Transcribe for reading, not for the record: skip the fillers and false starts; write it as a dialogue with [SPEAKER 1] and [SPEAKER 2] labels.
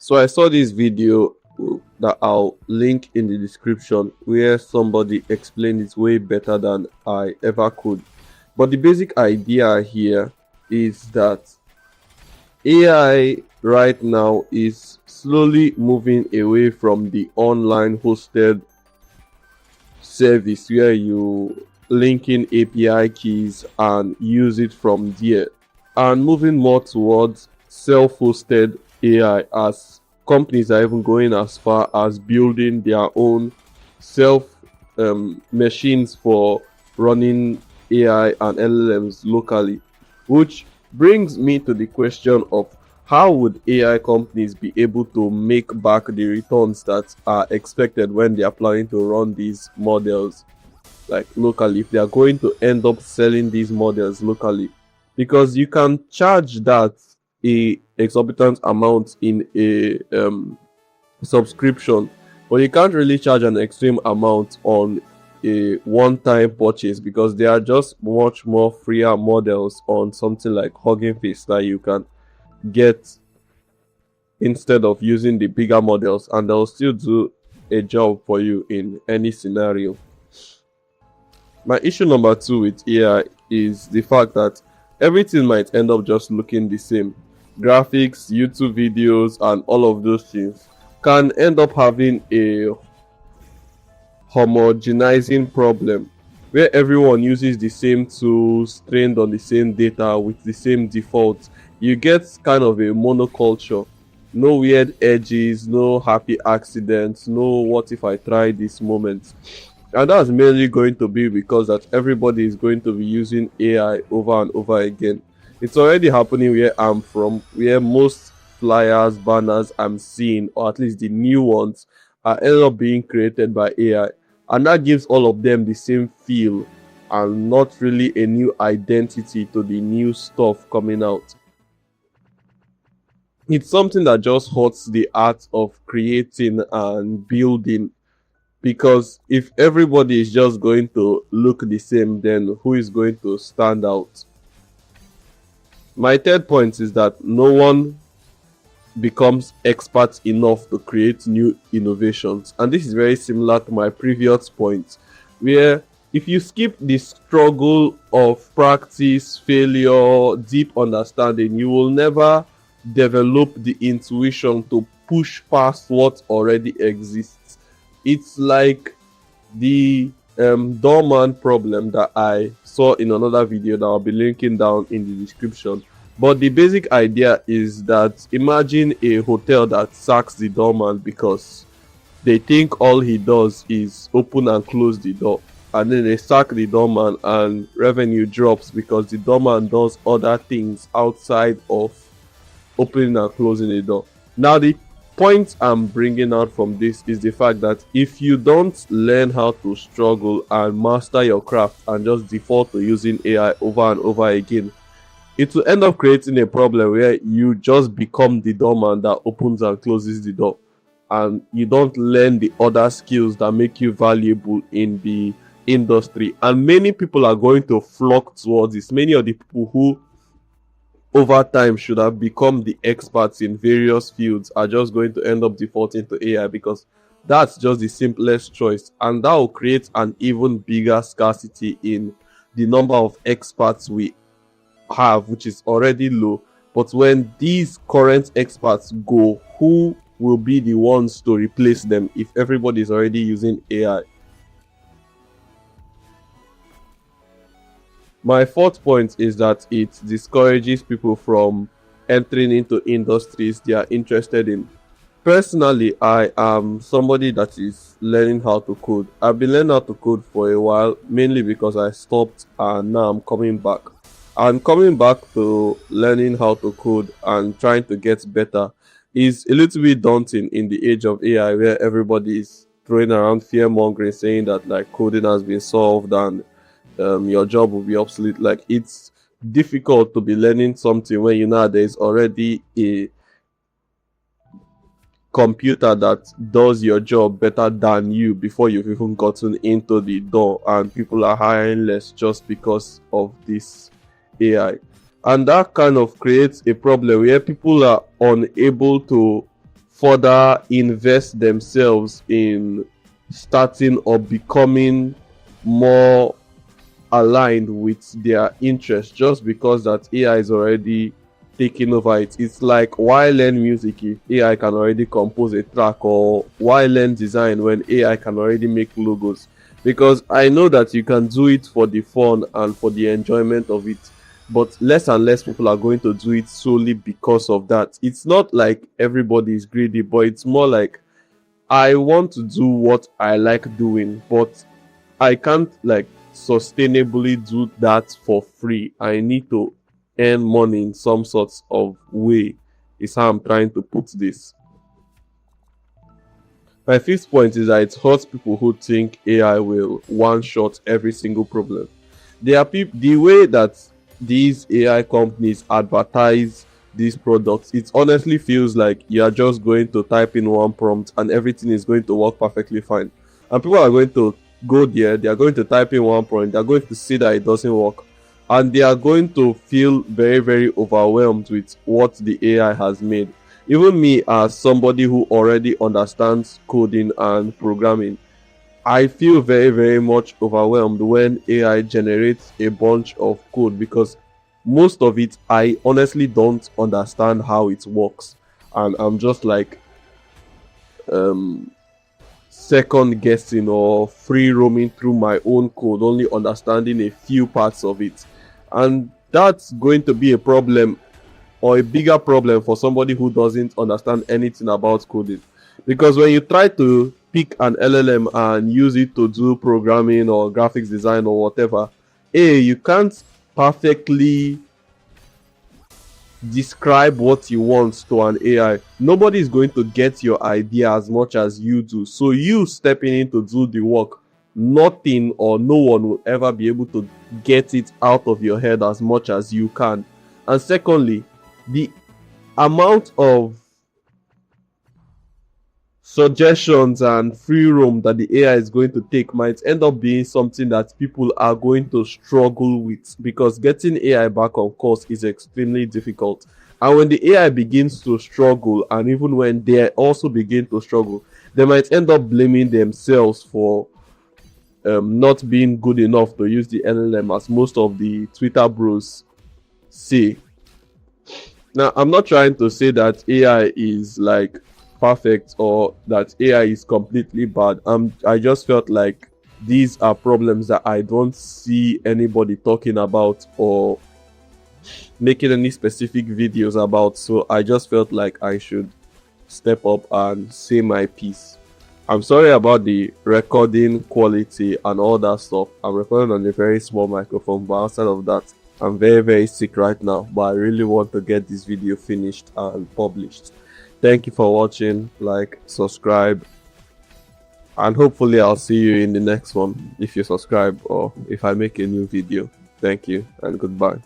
[SPEAKER 1] So I saw this video that I'll link in the description where somebody explained it way better than I ever could. But the basic idea here is that AI right now is slowly moving away from the online hosted service where you link in API keys and use it from there, and moving more towards self-hosted AI, as companies are even going as far as building their own self machines for running AI and LLMs locally, which brings me to the question of how would AI companies be able to make back the returns that are expected when they are planning to run these models like locally, if they are going to end up selling these models locally, because you can charge that a exorbitant amount in a subscription, but you can't really charge an extreme amount on a one-time purchase, because they are just much more freer models on something like Hugging Face that you can get instead of using the bigger models, and they'll still do a job for you in any scenario. My issue number two with AI is the fact that everything might end up just looking the same. Graphics, YouTube videos, and all of those things can end up having a homogenizing problem where everyone uses the same tools, trained on the same data with the same defaults. You get kind of a monoculture. No weird edges, no happy accidents, no what if I try this moment. And that's mainly going to be because that everybody is going to be using AI over and over again. It's already happening where I'm from, where most flyers, banners I'm seeing, or at least the new ones, are ended up being created by AI. And that gives all of them the same feel and not really a new identity to the new stuff coming out. It's something that just hurts the art of creating and building, because if everybody is just going to look the same, then who is going to stand out? My third point is that no one becomes expert enough to create new innovations, and this is very similar to my previous point, where if you skip the struggle of practice, failure, deep understanding, you will never develop the intuition to push past what already exists. It's like the doorman problem that I saw in another video that I'll be linking down in the description. But the basic idea is that imagine a hotel that sacks the doorman because they think all he does is open and close the door. And then they sack the doorman and revenue drops because the doorman does other things outside of opening and closing the door. Now, the point I'm bringing out from this is the fact that if you don't learn how to struggle and master your craft and just default to using AI over and over again, it will end up creating a problem where you just become the doorman that opens and closes the door, and you don't learn the other skills that make you valuable in the industry. And many people are going to flock towards this. Many of the people who over time should have become the experts in various fields are just going to end up defaulting to AI, because that's just the simplest choice, and that will create an even bigger scarcity in the number of experts we have, which is already low. But when these current experts go, who will be the ones to replace them if everybody is already using AI? My fourth point is that it discourages people from entering into industries they are interested in. Personally, I am somebody that is learning how to code. I've been learning how to code for a while, mainly because I stopped and now I'm coming back. And coming back to learning how to code and trying to get better is a little bit daunting in the age of AI, where everybody is throwing around fear mongering, saying that like coding has been solved and your job will be obsolete. Like, it's difficult to be learning something when you know there's already a computer that does your job better than you before you've even gotten into the door, and people are hiring less just because of this AI. And that kind of creates a problem where people are unable to further invest themselves in starting or becoming more aligned with their interest just because that AI is already taking over it. It's like, why learn music if AI can already compose a track, or why learn design when AI can already make logos? Because I know that you can do it for the fun and for the enjoyment of it, but less and less people are going to do it solely because of that. It's not like everybody is greedy, but it's more like, I want to do what I like doing, but I can't like sustainably do that for free. I need to earn money in some sorts of way, is how I'm trying to put this. My fifth point is that it hurts people who think AI will one shot every single problem. There are people, the way that these AI companies advertise these products, it honestly feels like you are just going to type in one prompt and everything is going to work perfectly fine. And people are going to go there, they are going to type in one prompt, they are going to see that it doesn't work. And they are going to feel very, very overwhelmed with what the AI has made. Even me, as somebody who already understands coding and programming, I feel very, very much overwhelmed when AI generates a bunch of code, because most of it I honestly don't understand how it works. And I'm just like um, second guessing or free roaming through my own code, only understanding a few parts of it. And that's going to be a problem, or a bigger problem, for somebody who doesn't understand anything about coding. Because when you try to pick an LLM and use it to do programming or graphics design or whatever, you can't perfectly describe what you want to an AI. Nobody is going to get your idea as much as you do. So you stepping in to do the work, nothing or no one will ever be able to get it out of your head as much as you can. And secondly, the amount of suggestions and free roam that the AI is going to take might end up being something that people are going to struggle with, because getting AI back on course is extremely difficult. And when the AI begins to struggle, and even when they also begin to struggle, they might end up blaming themselves for not being good enough to use the LLM, as most of the Twitter bros say. Now, I'm not trying to say that AI is like perfect or that AI is completely bad. I just felt like these are problems that I don't see anybody talking about or making any specific videos about. So I just felt like I should step up and say my piece. I'm sorry about the recording quality and all that stuff. I'm recording on a very small microphone, but outside of that, I'm very, very sick right now. But I really want to get this video finished and published. Thank you for watching. Like, subscribe, and hopefully I'll see you in the next one if you subscribe or if I make a new video. Thank you and goodbye.